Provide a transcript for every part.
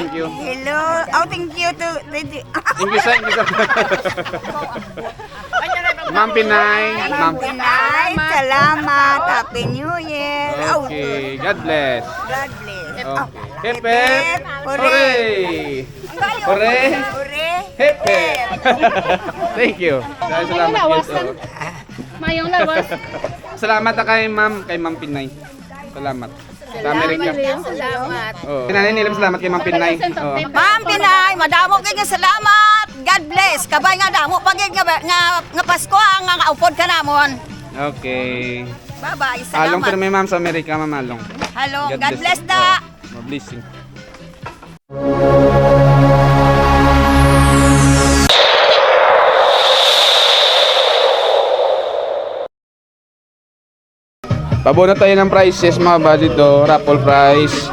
thank you. Hello. Oh, thank you to... Thank you, sir. Ma'am Pinay. Ma'am Pinay, salamat. Happy New Year. Oh, Okay, God bless. God bless. Oh. Oh, Hip hip. Hooray! Hooray! Hooray. Hip hip. Thank you. Dahil salamat dito. Mayong lawas. Salamat na kay Ma'am Pinay. Salamat. Sa Amerika. Salamat. Oh. Nanay nilam salamat kay Ma'am Pinay. Oh. Ma'am Pinay, madamo kayo nga salamat. God bless. Kabay nga damo pagig nga Pasko nga upod ka namon. Okay. Bye-bye. Along Salamat. pero may ma'am sa Amerika, ma'am Along. Hello. God bless da. More blessing. Pabunot tayo ng prices mga ba dito, raffle price.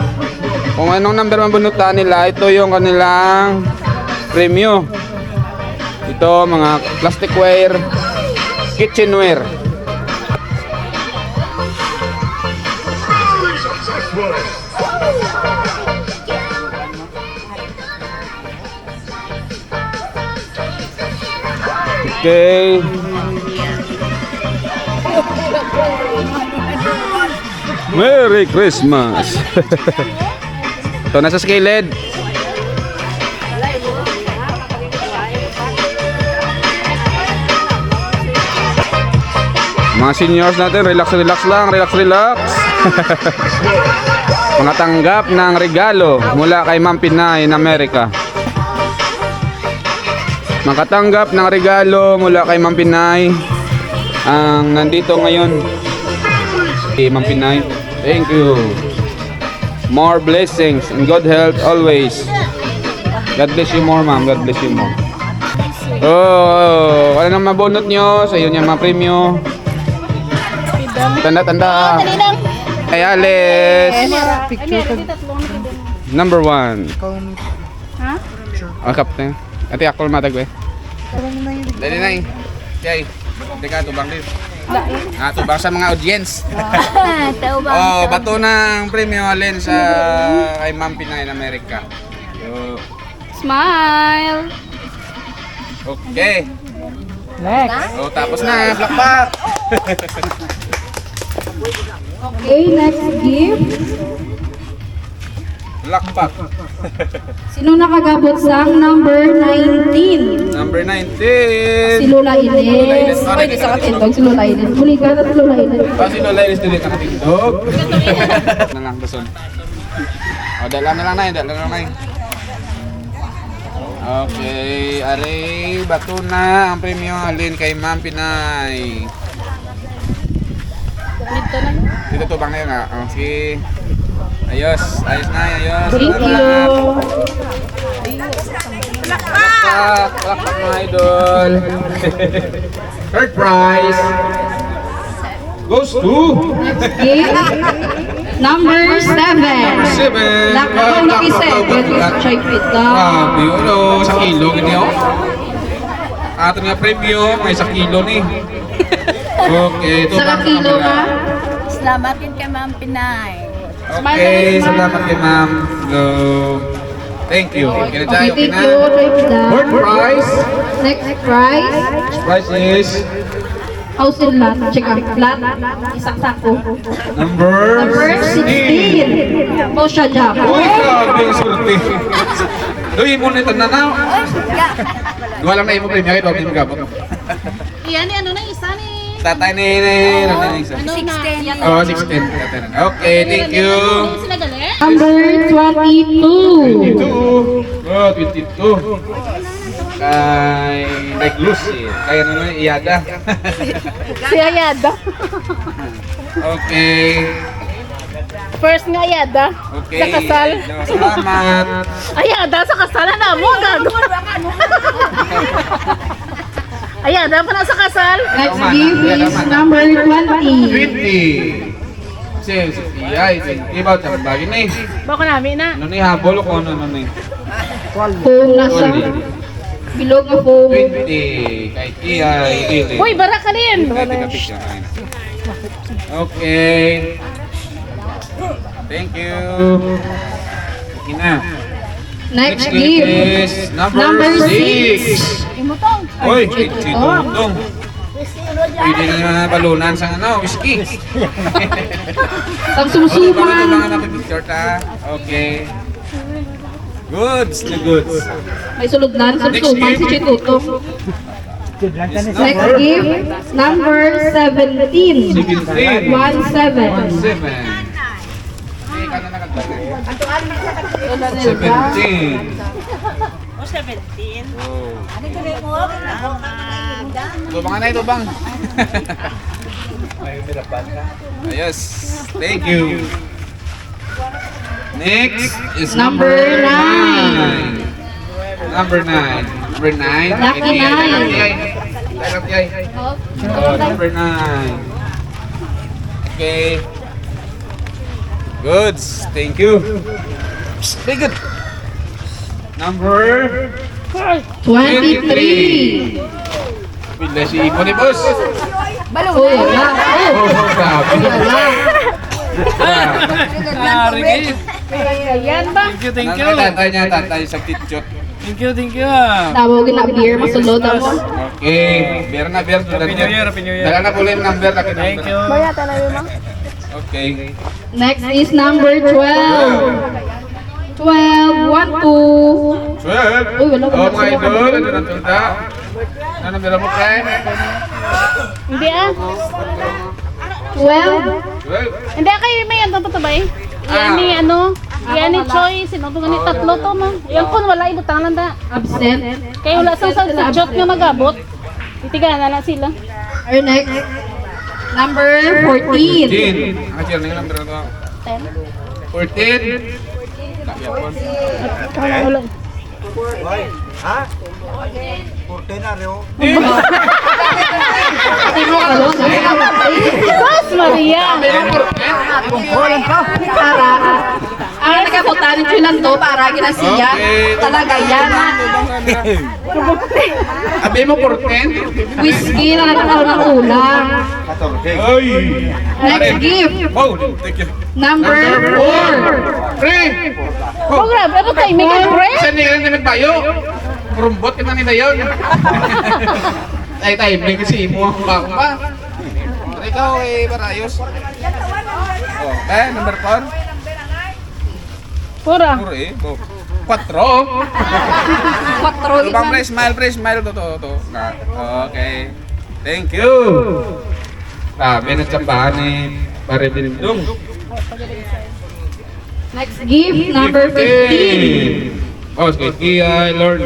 Kung anong number mabunutan nila, ito yung kanilang premium. Ito mga plasticware, kitchenware. Okay. Merry Christmas. Ito nasa skillet. Mga seniors natin, relax lang, relax. Mga tanggap ng regalo mula kay Ma'am Pinay in America. Makatanggap ng regalo mula kay Ma'am Pinay ang nandito ngayon. Ma'am Pinay, thank you. More blessings and good health always. God bless you more, ma'am. God bless you more. Oh, ano nang mabunot nyo sa iyo niya mga premyo? Tanda. Ay, Alice. Number 1. Ha? Ang kapten. Ati ako matag eh. Dali na eh. Kaya, teka, tubang din. Tubang sa mga audience. Oh, bato ng premium alin sa kay Ma'am Pinay in America. Yo. Smile. Okay. Next. Oh, tapos na, plakpak. Okay, next gift. Plakpak. Sino nakagabot sa number 19? Number 19. Si Lola Lola Ines. Ines. Pwede sa katindog si Lola Ines. Muli ka na si Lola Ines. Si Lola Ines din nakatindog. Na lang, dason. Oh, dala na lang na yun. Okay, aray, bato na ang premium alin kay Ma'am Pinay. Dito tubang na yun ha. Oh, sige. Ayos na, ayos. Thank you. Plakpak mga idol. Third prize goes to Gift number 7. 7. Nakakaw na isa. Check it down. Grabe, sa kilo gini oh. Ato nga premium, may sa kilo ni. Okay, ito Sa kilo ka? Salamat din kay Ma'am Pinay. Okay, salamat kay ma'am. So, thank you. Okay, thank you. Check it down. Fourth prize. Next prize. Prize is House in lot. Check out. Flat. Isang sako. number Number 16. Mosha Jam. Uy, grabe yung surti. Doy mo nito na na. Wala na imo premium ito, hindi mo gabot. Iyan ni ano na isa ni. Tatay ni isa. 16. Oh, 16. Okay, thank you. Number 22. 22. Oh, 22. Kay Lucy. Kaya naman Iyada. Si Ayada. Okay. First nga Ayada. Okay. Sa kasal. Salamat. Ayada sa kasal na mo. Gago. Ayada pa na sa kasal. Next gift is number 20. 20. Si Iyay. Ibaw sa bagay na eh. Bako namin na. Ano ni habol ko ano ni? Kung nasa bilog na po. 20 kay Iyay. Uy, bara ka din. Okay. Thank you. Okay na. Next gift gift. is number Number 6. Uy, si Tutong. Pwede na naman balunan sa whiskey. Ang Okay, mga sumusuman. napipicture ta. Okay. Goods na goods. May sulugnan, sumusuman si Chitutong. Next gift, number 17. 17. 17. 17. Okay, ka na nakagdala. 17. O 17. Oh. Ito bang na ito bang? Ayos. Thank you. Next is Number 9. Number 9. Number 9. Lucky 9. Oh, number 9. Okay. Goods. Thank you. Very good. Number 23. Bila si Ipon ni boss. Oh, wala. Oh, grabe. Ayan ba? Thank you. Tatay sa kitchot. Thank you. Tawagin na beer, masulod ako. Okay, beer na beer. Happy New Year, Happy New Year. Dala na po yung number. Thank you. Okay. Next is number 12. 12, 1, 2. 12. Uy, wala ba? Oh, mga idol. Ano na tunda? Ano na mo kay? Hindi ah. 12. 12. Hindi kayo may ano to ba eh? Yan ni ano? Yan ni Choi. Sino to ganit tatlo to no? Yan kun wala ibutang lang da. Absent. Kaya wala sa shot nga nagabot. Titigan na lang sila. Our next, number 14. 14. Ang sila na yung number na 10. 14. Tapos. Wala. Mas Maria. Para, ang nagkabotanin ko lang to para ginasiya. Talaga yan. Abi mo 14? Whiskey na nagkakaroon ng ulam. Ay. Next gift, Oh, thank you. number 4. Pre! Oh grabe, ano tayo? May pre? Saan nila namin tayo? Rumbot ka na nila yun. Ay, tayo, bring si Imo. Bako pa. Ikaw, Barayos. Oh, number 4? Pura. Puro oh. 4. 4 Lubang smile. To. Okay. Thank you. Sabi na tsambahan ni Pare Binindong. Next gift, number 15. Oh, sige. Kaya, Lord.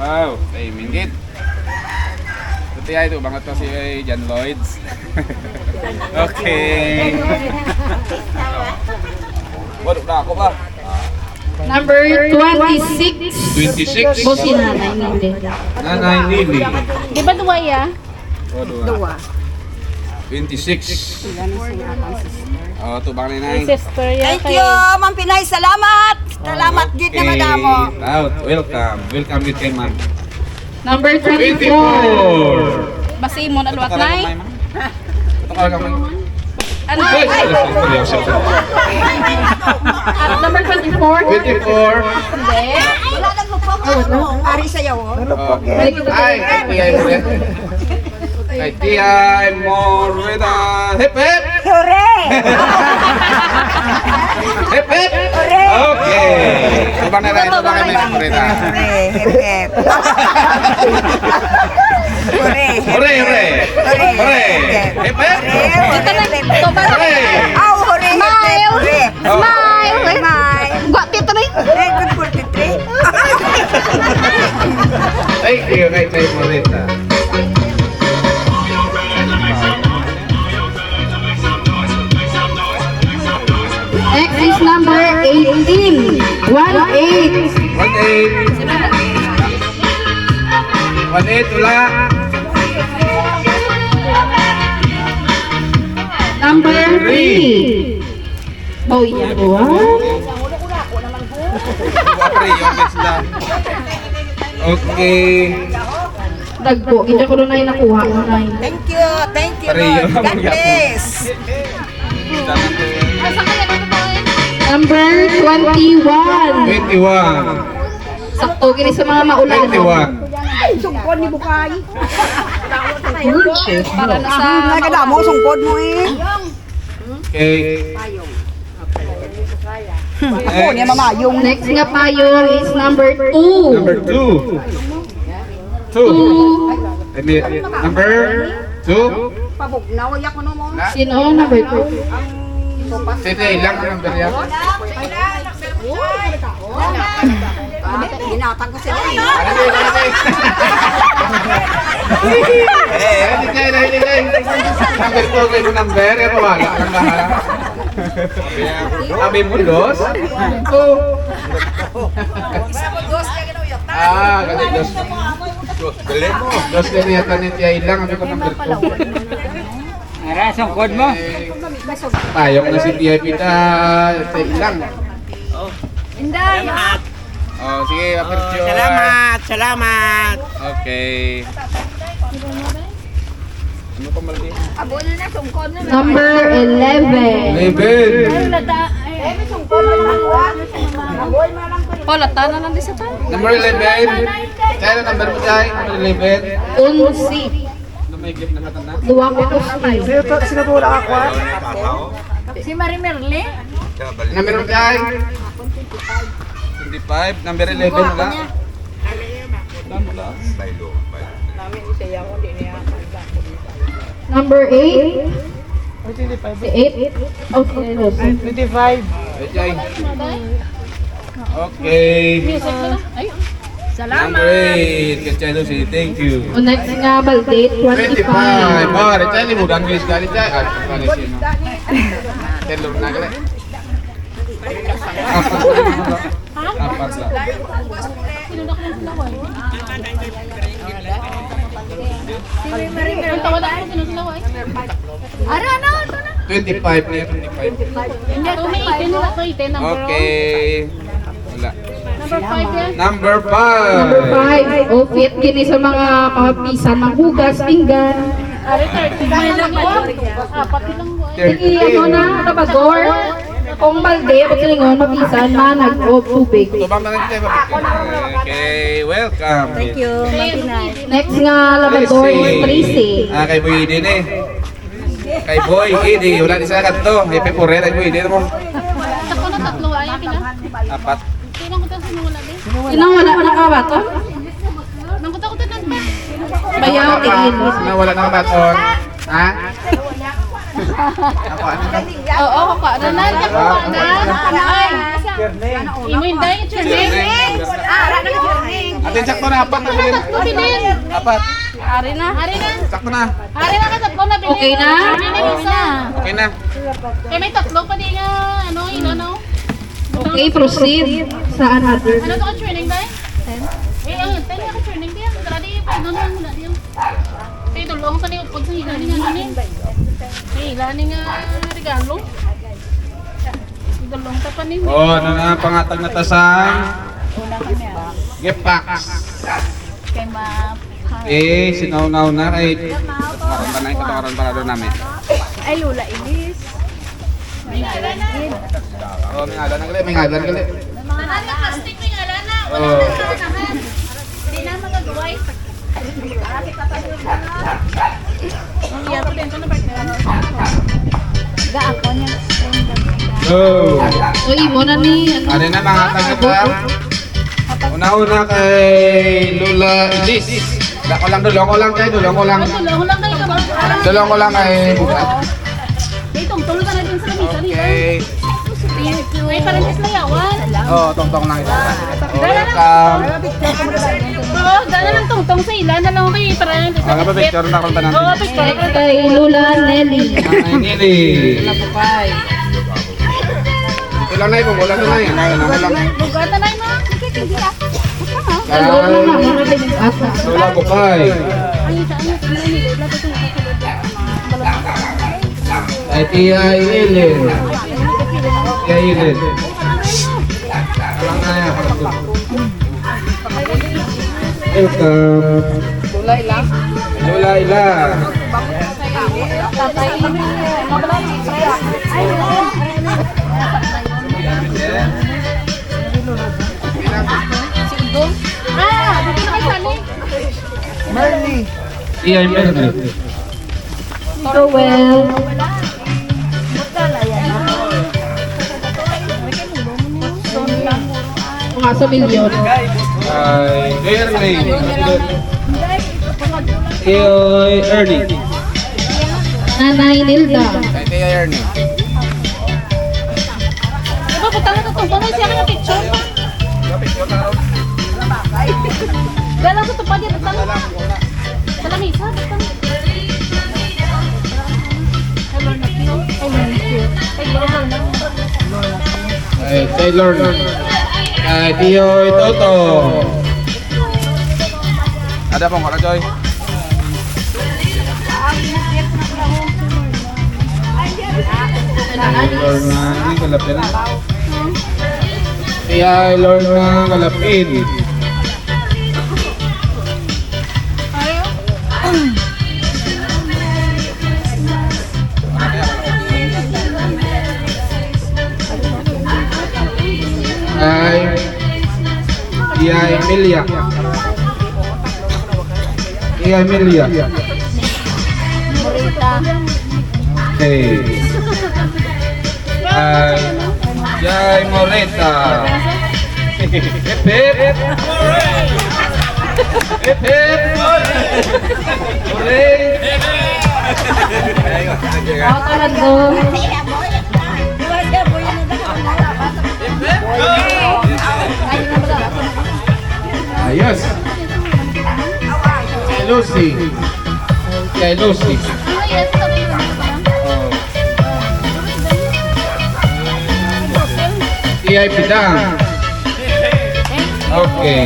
Wow, ay minggit. Ito ay ito, bangat to si John Lloyds. Okay. Waduh na ako ba? Number 26. 26. Boss si Nanay Nili. Nanay Nili. Di ba duwa ya? Dua. 26. Oh, ito bang May nanay? sister ya. Thank you, Ma'am Pinay. Salamat. Salamat gid na madamo. Out. Welcome. Welcome with kay ma'am. Number 24. 24. Basi mo na luwat nay. Ito ka lang. Ano? Ay, At number 24. 24. Hindi. Wala nang lupok. Ari sayaw. Ay, TI mo rin. Kay TI Morveda. Hip hip! Hooray! Hip hip! Okay. Ito na lang, ito ba kami Morveda? Hooray! Hooray, hooray! Hooray! Hip hip! Hooray! Aw, hooray! Smile! Smile! Smile! Gwa tito ni. Good 43. Thank you, kay TI Morveda. Next is number 18. 18. 1-8. 1-8, wala. Number 3. Oh, yeah. Okay. Dagpo. Kita ko na yung nakuha. Thank you, thank you, Pareho. Lord. God bless. Number Number 21. 21. Sakto gini sa mga maulan. 21. Para na sa Nagdamo sungkod mo eh. Okay. Ako niya mamayong. next nga payong is number 2. Number 2. 2. Number 2. Pabugnaw yak ko no mo. Sino number 2? Sige, ilang ang number yan? Binatang ko sila eh. Hindi kayo. Number 2 kayo number. Pero wala kang lahat. Sabi mo, dos? Galing, dos. Galing mo. Dos kayo yata ni Tia ilang. Sabi ko number 2. Arasong code mo. Payok na si Tia Pita. Tia ilang. Oh, sige, aperture. Salamat. Okay. Ano pa mali? Number 11. 11. Polata na lang din sa tayo. Number 11. Kaya na number mo tayo? Number 11. 11. Ano may gift na matanda? Duwa ko po siya. Si Marimerle? Number mo tayo? 25. Number 11 wala? Number 8. 8. Okay. 25. Okay. Okay. Music na lang. Ay, Number 8. Kachelo si thank you. O next nga balde 25. 25. Oh, Richard, mo dan guys kali chay. Kali sino? Telur na kali. Apat lang. sino na kailan sila wai? Ang tawad ako, sino sila wai? 25 na yun, 25. Ito may 18 nila to, 18 number Okay. Wala. Number 5 yan. Number Number 5. 5. O fit kini sa mga kapisan, manghugas, pinggan. Ari 30 may lang yun. Apat lang wai. Sige, ano na, nabagor. Kung balde, pagkalingon, mapisan, manag, o tubig. Tubang na rin Okay, welcome. Thank you. Next nga, labador is Tracy. Kay Boy din eh. Kay Boy, Idi. Wala din sa kanto. May pepure, kay Boy din mo. Sako na tatlo ay kila. Apat. Sino ko tan sino wala din? Sinang wala na kabaton? Nang ko tan ba? Bayaw, tiin. Na wala na kabaton. Ha? Ako ano ka? Oo, ako ka. Nanan ka ko na. Ay. Imo inday churning. Atin sakto na apat na bilhin. Tatlo bilin. Apat. Ari na. Sakto na. Ari na ka tatlo na bilin. Okay na? Ari na isa. Okay na. Kaya may tatlo pa di nga ano ilano. Okay, proceed sa another. Ano to ka training ba? 10. Eh, ang 10 ka training diyan. Dali pa ano na muna diyan. Kay tulong tani pag sa hila nga ani. Eh, hila nga regalo. Tulong ta pa ni. Oh, ano na pangatag na tasan? Gift packs. Kay ma Sinaw-naw na kay karon pa na yung katawaran para doon namin. ay lula inis. Oh, may ngalan na gali, may ngalan gali. Ano plastic ni ala na. Oh. Di na magagaway. Ang iya to din to na partner. Ga ako niya. Go. O, imo na ni, Ano na mga tagata? Una-una kay Lula Elis. Dulong ko lang kay, dulong ko lang. Tulong lang kayo ba? Dulong ko lang kay Bugat. May tungtong ka na din sa lamisa dito. Okay. May parentis na yawan. Oh, tong-tong lang ito. Welcome. Oo, dala ng tungtong sa ila na lang kayo parentis. Mga ba, picture na kung Oo, tanan. picture. kay Lula Nelly. Ay, Nili. Ilang na ito, wala na yan. Wala na. Bugata na yun. Lula na, mga ata. Lula Bukay. Ayun sa ano, nililibla ko ito. Ay, Tia Ilin. Tia Ilin. Alam na yan. Welcome. Lula Ila. Tia Merly. Rowell. Mga sumilyon. Kay Ernie. Kay Ernie. Nanay Nilda. Kay Tia Ernie. Diba, putang na itong tunay siya ng picture pa. Dalang sa tupad yan, putang na. Sa lamisa, putang na. Kay Taylor. Kay Tio Toto. Ada pong Karajoy. Taylor na ini kalapin na. Taylor na kalapin. Ay, Tia Emilia. Tia Emilia. Okay. Ay, Jai Moreta. Hip hip. Hip hip. Hooray. Auto Ayos. Kay Lucy. Kay Lucy. Ay, yes, sabi mo. Tia Pidang. Okay.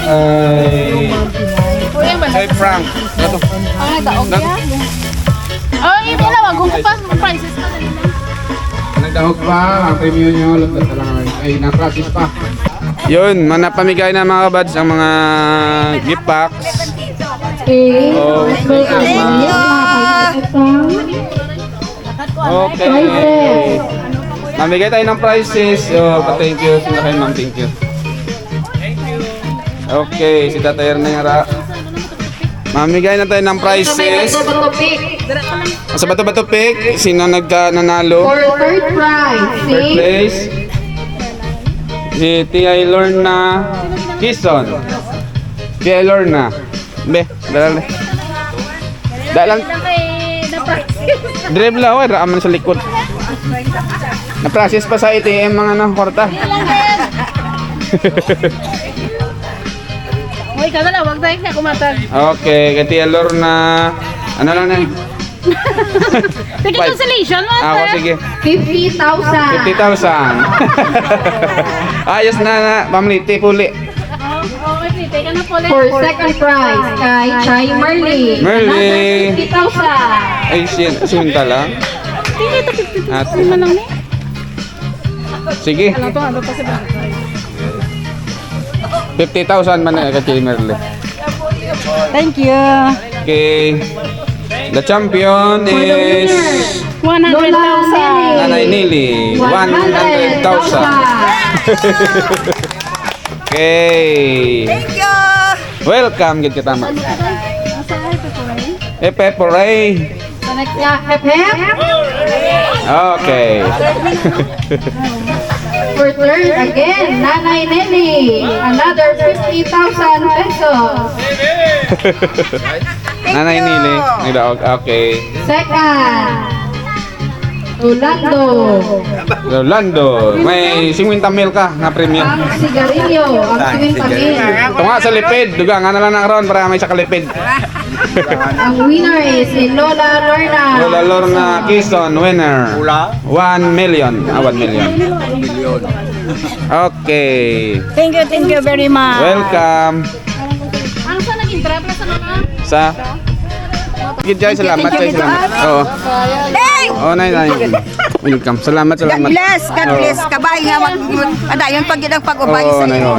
Ay, Kuya ba? kay Frank. Ito. Ang nagdaog niya. Oh, hindi na, wag kong pa. Prices pa na nila. Nagdahog pa, ang premium nyo, lutas na lang. Ay, na-process pa. Yun, manapamigay na mga kabads ang mga gift packs. Oh, okay. Mamigay tayo ng prizes. So, thank you. Sino kayo, ma'am? Thank you. Okay, si Tatay Ernera. Mamigay na tayo ng prizes. Sa Bato-Bato Pick, sino nanalo? For third prize, Third place. Si Tia Lorna Kison. Tia Lorna. Be, dalal. Dalang. Dribble ako, raaman sa likod. Na-process pa sa ATM mga kwarta. Uy, ka na lang, wag tayo kaya kumatag. Okay, kay Tia Lorna. Ano lang na? Sige, Five. cancellation mo, Ako, sir. sige. 50,000. 50,000. Ayos na, pamliti puli. Okay, take ka na po. For second prize, kay Chai Merly. Merly. 50,000. Ay, sinta lang. Sige, ito 50. At, Ano lang ni? sige. Ano to, ano pa sa ba? 50,000 man na kay Merly. Thank you. Okay. The champion is 100,000. Nanay Nili. 100,000. Okay. Thank you. Welcome, gid kita ma. Peporay. Sa next niya, hep hep. Okay. For third again, Nanay Nelly. Another 50,000 pesos. Nanay Nili. Nagdaog. Okay. Second, Rolando. Rolando. May 50 mil ka na premium. Ang sigarilyo, ang 50,000. Ito nga sa lipid. Duga nga na lang na ron para may sa kalipid. Ang winner is si Lola Lorna. Lola Lorna Kison, winner. 1 million. 1 million. Okay. Thank you very much. Welcome. Ano sa naging trap na sa mga? Sa Gid Jai, salamat Jai, salamat. Oo. Hey! Oh, nay. Welcome. Salamat. God bless, God bless. Kabay nga adayon pag yun ang pag-ubay Oo, sa nay. iyo.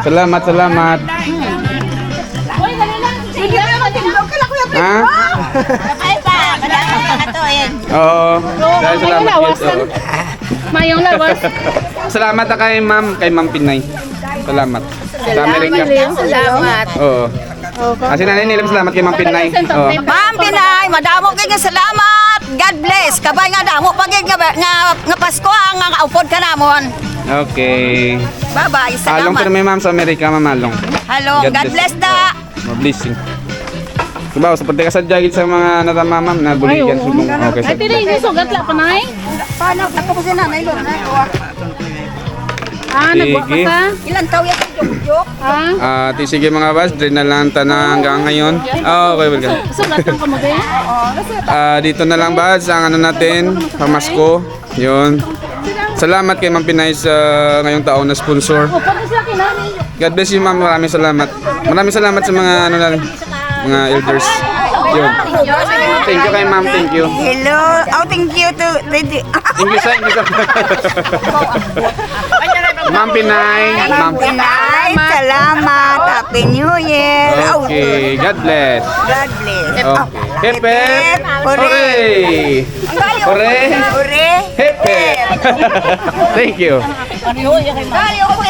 Salamat. Uy, dali lang. Sige, matindaw ka lang kuya. Ha? Ay pa, madami na to eh. Oo. Dahil salamat. lawas. Gid, oo. Mayong lawas. Salamat na kay Ma'am Pinay. Salamat. Sa Amerika. Salamat. Oo. Kasi nanay nila salamat kay Ma'am Pinay. Oo. Ma'am Pinay, madamo kay nga salamat. God bless. Kabay nga damo pagig nga Pasko ang nga upod ka namon. Okay. Bye-bye. Along ka Salamat. na may ma'am sa Amerika, Ma'am Along. Hello. God bless da. Blessing. Diba, seperti ka sa jagit sa mga natama, ma'am, na buligan subong. Okay, Ay, tira, hindi sugat la pa na eh. Paano ako po si nanay lo na? Ah, nagwa pa Sige. ka? Ilan taw ya jok-jok? Ah, Sige mga boss, drin na lang na hanggang ngayon. Okay, welcome. sugat lang ka mo din. Dito na lang boss, ang ano natin, pamasko. Yun. Salamat kay Ma'am Pinay sa ngayong taon na sponsor. O, pag sila kinami. God bless you, ma'am. Maraming salamat. Maraming salamat sa mga ano natin, mga elders. Yun. Thank you kay ma'am, thank you. Hello. Oh, thank you to Lady. English sa English. Ma'am Pinay, Ma'am Pinay, salamat. Happy New Year. Okay, God bless. God bless. Oh. Hip hip. Hooray! Hooray! Ure. Hip hip. Thank you. Tayo ko